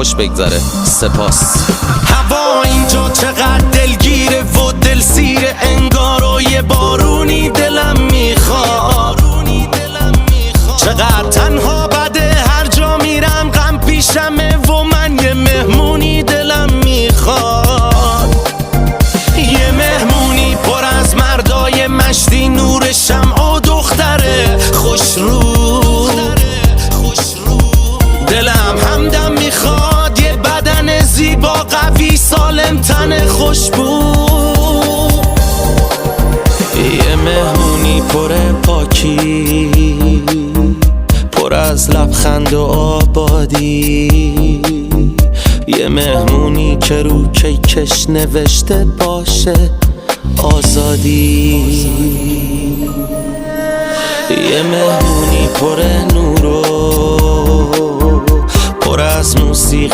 خوش بگذره. سپاس. هوا اینجا چقدر دلگیره و دلسیره، انگار و یه بارونی دلم میخواد. چقدر تنها بده، هر جا میرم غم پیشمه و من یه مهمونی دلم میخواد. یه مهمونی پر از مردای مشتی، نور شمع و دختره خوش رو. دلم همدم میخواد، یه بدن زیبا قوی سالم تن خوشبو. یه مهمونی پر پاکی، پر از لبخند و آبادی. یه مهمونی که رو کیکش نوشته باشه آزادی. یه مهمونی پر نور و پر از موسیقی